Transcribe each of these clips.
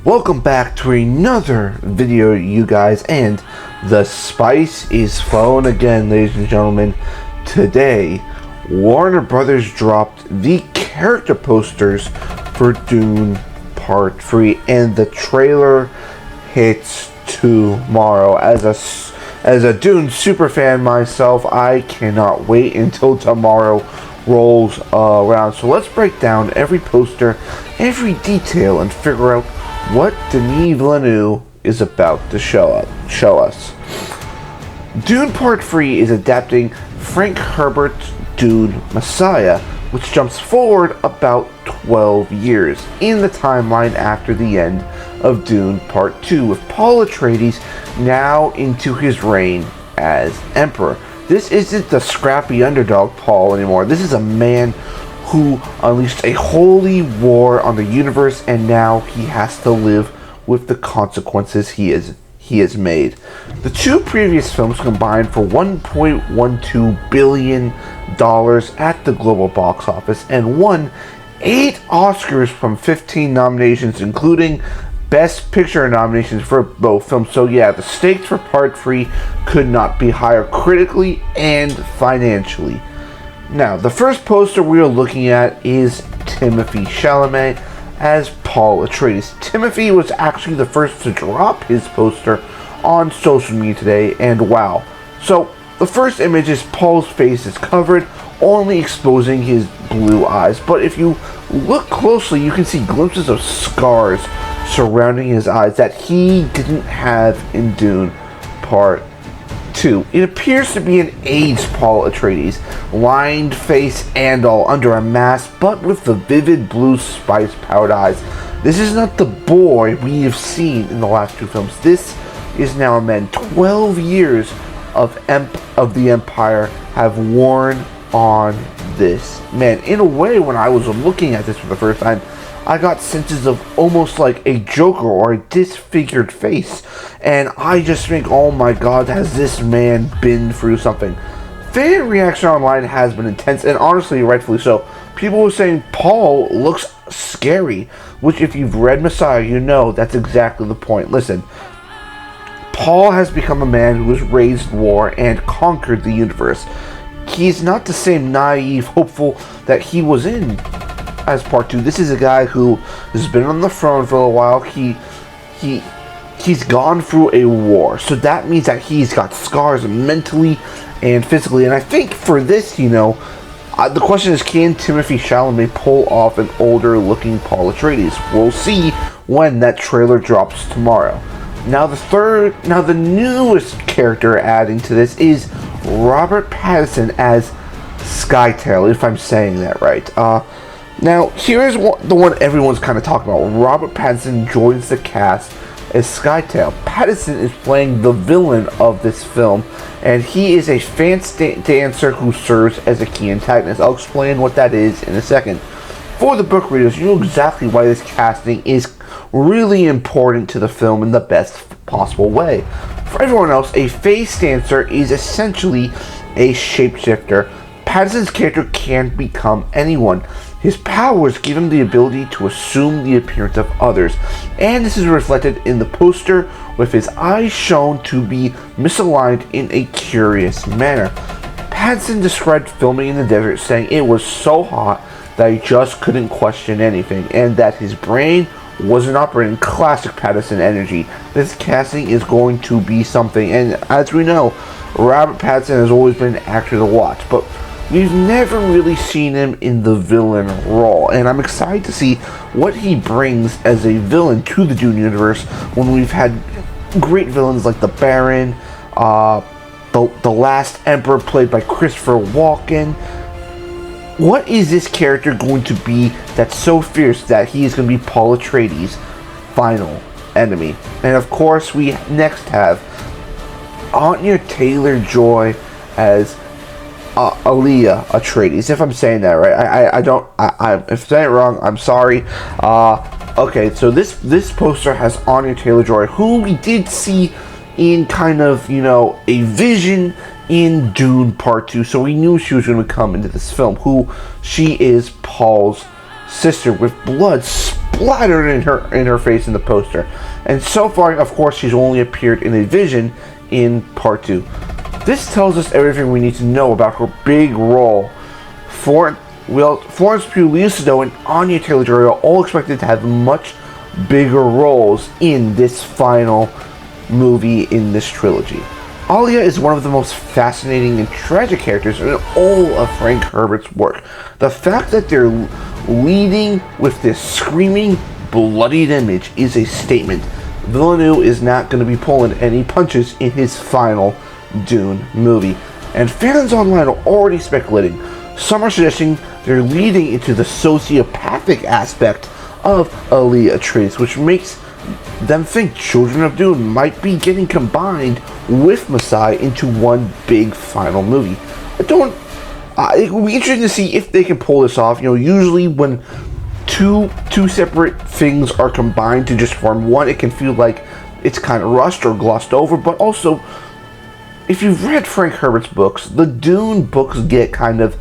Welcome back to another video, you guys, and the spice is flowing again, ladies and gentlemen. Today, Warner Brothers dropped the character posters for Dune Part 3, and the trailer hits tomorrow. As a Dune superfan myself, I cannot wait until tomorrow rolls around. So let's break down every poster, every detail, and figure out what Denis Villeneuve is about to show us. Dune Part 3 is adapting Frank Herbert's Dune Messiah, which jumps forward about 12 years in the timeline after the end of Dune Part 2, with Paul Atreides now into his reign as Emperor. This isn't the scrappy underdog Paul anymore. This is a man who unleashed a holy war on the universe, and now he has to live with the consequences he has made. The two previous films combined for $1.12 billion at the global box office and won 8 Oscars from 15 nominations, including Best Picture nominations for both films. So yeah, the stakes for Part 3 could not be higher critically and financially. Now, the first poster we are looking at is Timothée Chalamet as Paul Atreides. Timothée was actually the first to drop his poster on social media today, and wow. So, the first image is Paul's face is covered, only exposing his blue eyes. But if you look closely, you can see glimpses of scars surrounding his eyes that he didn't have in Dune Part 2. It appears to be an aged Paul Atreides, lined face and all, under a mask, but with the vivid blue spice powdered eyes. This is not the boy we have seen in the last 2 films. This is now a man. 12 years of the Empire have worn on this man. In a way, when I was looking at this for the first time, I got senses of almost like a Joker or a disfigured face, and I just think, oh my god, has this man been through something? Fan reaction online has been intense, and honestly, rightfully so. People were saying Paul looks scary, which if you've read Messiah, you know that's exactly the point. Listen, Paul has become a man who has raised war and conquered the universe. He's not the same naive, hopeful that he was in as Part 2. This is a guy who has been on the throne for a while. He's gone through a war, so that means that he's got scars mentally and physically. And I think for this, the question is, can Timothée Chalamet pull off an older looking Paul Atreides? We'll see when that trailer drops tomorrow. Now the newest character adding to this is Robert Pattinson as Scytale, if I'm saying that right. Now, here's the one everyone's kind of talking about. Robert Pattinson joins the cast as Scytale. Pattinson is playing the villain of this film, and he is a fancy dancer who serves as a key antagonist. I'll explain what that is in a second. For the book readers, you know exactly why this casting is really important to the film in the best possible way. For everyone else, a face dancer is essentially a shapeshifter. Pattinson's character can become anyone. His powers give him the ability to assume the appearance of others, and this is reflected in the poster, with his eyes shown to be misaligned in a curious manner. Pattinson described filming in the desert, saying it was so hot that he just couldn't question anything, and that his brain wasn't operating. Classic Pattinson energy. This casting is going to be something, and as we know, Robert Pattinson has always been an actor to watch, but we've never really seen him in the villain role, and I'm excited to see what he brings as a villain to the Dune universe when we've had great villains like the Baron, the Last Emperor played by Christopher Walken. What is this character going to be that's so fierce that he is going to be Paul Atreides' final enemy? And of course, we next have Anya Taylor-Joy as Alia Atreides, if I'm saying that right. If I'm saying it wrong, I'm sorry. Okay, so this poster has Anya Taylor-Joy, who we did see in kind of, a vision in Dune Part 2, so we knew she was going to come into this film, who she is Paul's sister, with blood splattered in her face in the poster. And so far, of course, she's only appeared in a vision in part 2. This tells us everything we need to know about her big role. Florence Pugh, Lisa and Anya Taylor-Joy are all expected to have much bigger roles in this final movie in this trilogy. Alia is one of the most fascinating and tragic characters in all of Frank Herbert's work. The fact that they're leading with this screaming, bloodied image is a statement. Villeneuve is not going to be pulling any punches in his final Dune movie. And fans online are already speculating. Some are suggesting they're leading into the sociopathic aspect of Alia Atreides, which makes them think Children of Dune might be getting combined with Messiah into one big final movie. It will be interesting to see if they can pull this off. Usually when two separate things are combined to just form one, it can feel like it's kind of rushed or glossed over. But also, if you've read Frank Herbert's books, the Dune books get kind of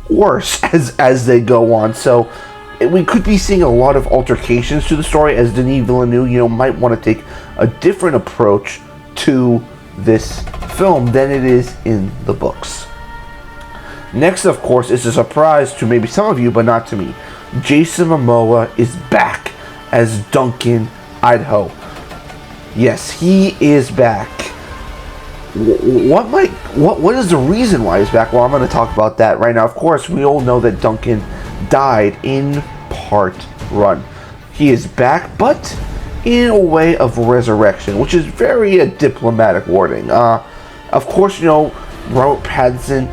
worse as they go on. So we could be seeing a lot of altercations to the story, as Denis Villeneuve, might want to take a different approach to this film than it is in the books. Next, of course, is a surprise to maybe some of you, but not to me. Jason Momoa is back as Duncan Idaho. Yes, he is back. What is the reason why he's back? Well, I'm going to talk about that right now. Of course, we all know that Duncan died in part 1. He is back, but in a way of resurrection, which is very diplomatic wording. Of course, Robert Pattinson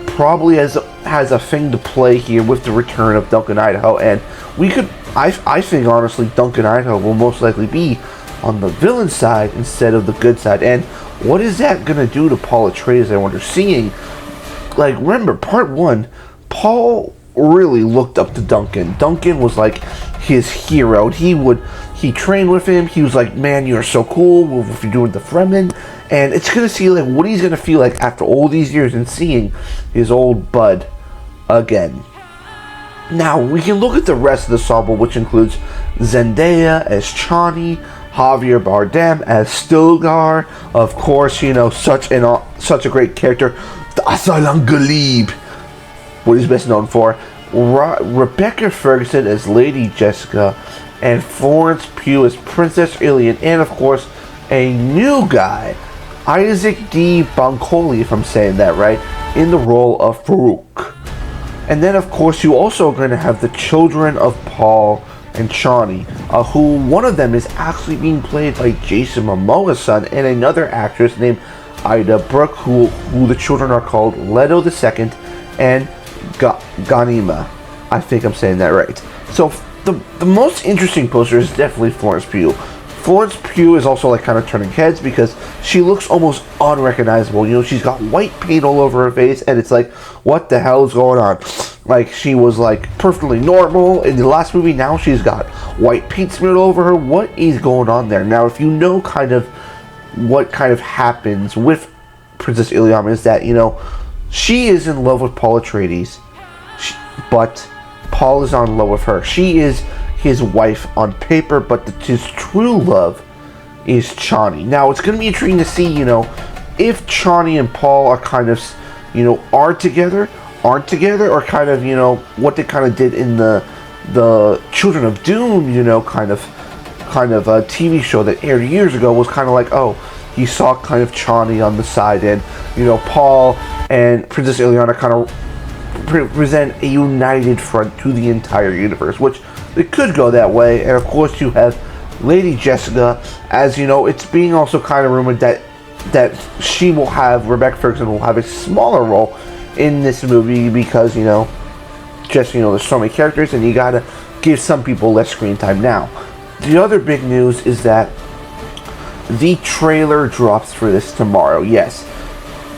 probably has a thing to play here with the return of Duncan Idaho, and I think honestly Duncan Idaho will most likely be on the villain side instead of the good side. And what is that gonna do to Paul Atreides? I wonder. Seeing, remember part 1, Paul really looked up to Duncan. Duncan was like his hero. He trained with him. He was like, man, you're so cool with you doing the Fremen. And it's gonna see what he's gonna feel like after all these years and seeing his old bud again. Now we can look at the rest of the ensemble, which includes Zendaya as Chani, Javier Bardem as Stilgar, of course, such a great character, the Asylum Galib, what he's best known for, Rebecca Ferguson as Lady Jessica, and Florence Pugh as Princess Ilian, and of course, a new guy, Isaac D. Bancoli, if I'm saying that right, in the role of Farouk. And then, of course, you also are going to have the children of Paul and Chani, who one of them is actually being played by Jason Momoa's son, and another actress named Ida Brooke, who the children are called Leto II and Ghanima. I think I'm saying that right. So the most interesting poster is definitely Florence Pugh. Florence Pugh is also kind of turning heads because she looks almost unrecognizable. She's got white paint all over her face, and it's like, what the hell is going on? She was perfectly normal in the last movie. Now she's got white paint smeared all over her. What is going on there? Now, if you know kind of what kind of happens with Princess Iliana, is that she is in love with Paul Atreides, but Paul is in love with her. She is his wife on paper, but his true love is Chani. Now, it's going to be intriguing to see, if Chani and Paul are kind of, aren't together, or kind of, what they kind of did in the Children of Dune, kind of a TV show that aired years ago, was kind of like, oh, he saw kind of Chani on the side, and, Paul and Princess Iliana kind of present a united front to the entire universe, which it could go that way. And of course, you have Lady Jessica, as it's being also kind of rumored that Rebecca Ferguson will have a smaller role in this movie because there's so many characters and you gotta give some people less screen time. Now, the other big news is that the trailer drops for this tomorrow. Yes,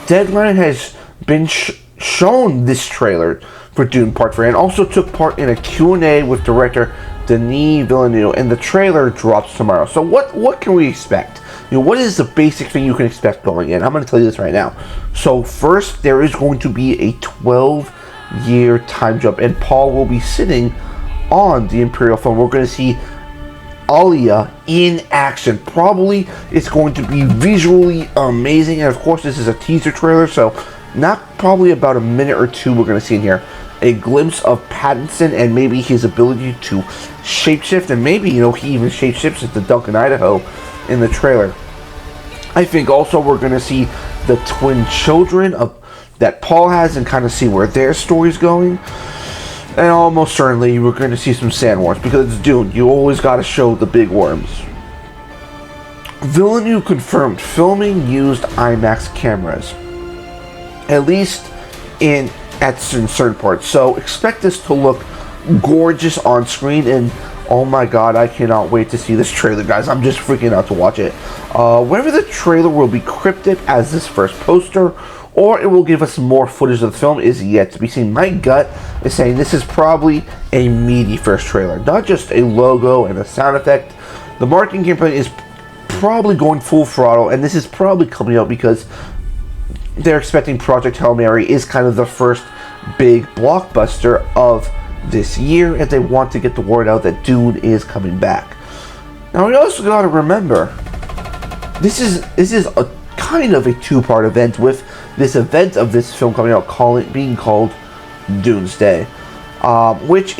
Deadline has been shown this trailer for Dune Part 3 and also took part in a Q&A with director Denis Villeneuve, and the trailer drops tomorrow. So what can we expect? What is the basic thing you can expect going in? I'm going to tell you this right now. So first, there is going to be a 12-year time jump, and Paul will be sitting on the Imperial film. We're going to see Alia in action. Probably it's going to be visually amazing, and of course this is a teaser trailer, so not probably about a minute or two we're going to see in here a glimpse of Pattinson and maybe his ability to shapeshift, and maybe, you know, he even shapeshifts into Duncan Idaho in the trailer. I think also we're going to see the twin children of that Paul has and kind of see where their story's going. And almost certainly we're going to see some sandworms, because it's Dune. You always got to show the big worms. Villeneuve confirmed filming used IMAX cameras, at least at certain parts. So expect this to look gorgeous on screen, and oh my god, I cannot wait to see this trailer, guys. I'm just freaking out to watch it. Whether the trailer will be cryptic as this first poster, or it will give us more footage of the film, is yet to be seen. My gut is saying this is probably a meaty first trailer, not just a logo and a sound effect. The marketing campaign is probably going full throttle, and this is probably coming out because they're expecting Project Hail Mary is kind of the first big blockbuster of this year, and they want to get the word out that Dune is coming back. Now we also got to remember, this is a kind of a two-part event, with this event of this film coming out being called Doomsday, which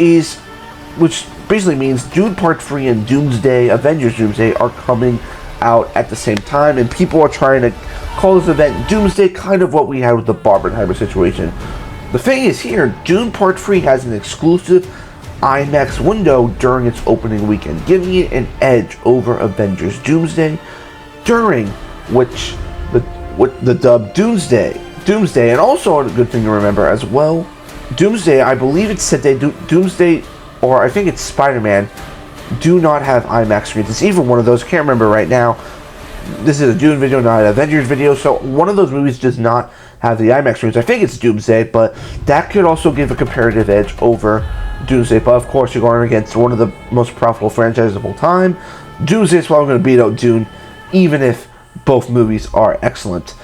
basically means Dune Part 3 and Doomsday, Avengers Doomsday, are coming out at the same time, and people are trying to call this event Doomsday, kind of what we had with the Barbenheimer situation. The thing is here, Dune Part 3 has an exclusive IMAX window during its opening weekend, giving it an edge over Avengers Doomsday, during which the dub Doomsday, and also a good thing to remember as well, Doomsday, I believe it's said Doomsday, or I think it's Spider-Man, do not have IMAX screens. It's either one of those, can't remember right now. This is a Dune video, not an Avengers video, so one of those movies does not have the IMAX screens. I think it's Doomsday, but that could also give a comparative edge over Doomsday. But of course, you're going against one of the most profitable franchises of all time. Doomsday is probably going to beat out Dune, even if both movies are excellent.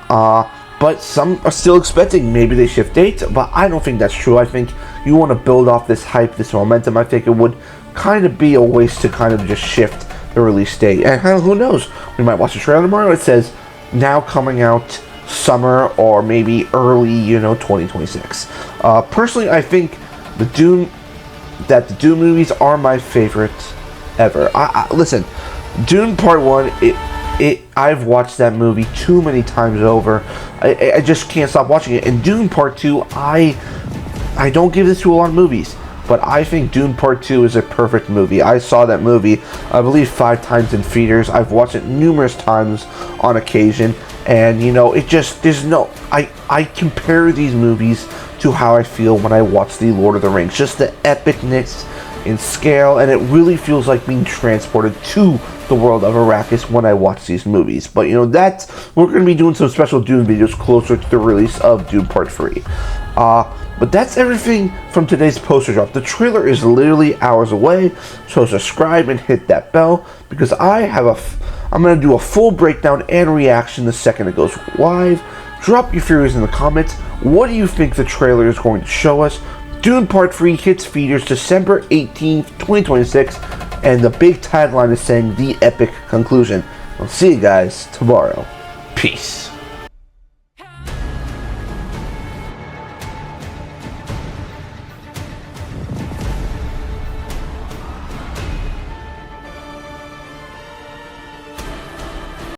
But some are still expecting maybe they shift dates, but I don't think that's true. I think you want to build off this hype, this momentum. I think it would kind of be a waste to kind of just shift the release date. And who knows? We might watch the trailer tomorrow. It says now coming out summer or maybe early, 2026. Personally, I think the Dune movies are my favorite ever. Listen, Dune Part 1, I've watched that movie too many times over. I just can't stop watching it. And Dune Part 2, I don't give this to a lot of movies, but I think Dune Part 2 is a perfect movie. I saw that movie, I believe, 5 times in theaters. I've watched it numerous times on occasion, and it just, I compare these movies to how I feel when I watch The Lord of the Rings. Just the epicness in scale, and it really feels like being transported to the world of Arrakis when I watch these movies. But we're going to be doing some special Dune videos closer to the release of Dune Part 3. But that's everything from today's poster drop. The trailer is literally hours away, so subscribe and hit that bell, because I'm going to do a full breakdown and reaction the second it goes live. Drop your theories in the comments. What do you think the trailer is going to show us? Dune Part 3 hits theaters December 18th, 2026, and the big tagline is saying the epic conclusion. I'll see you guys tomorrow. Peace.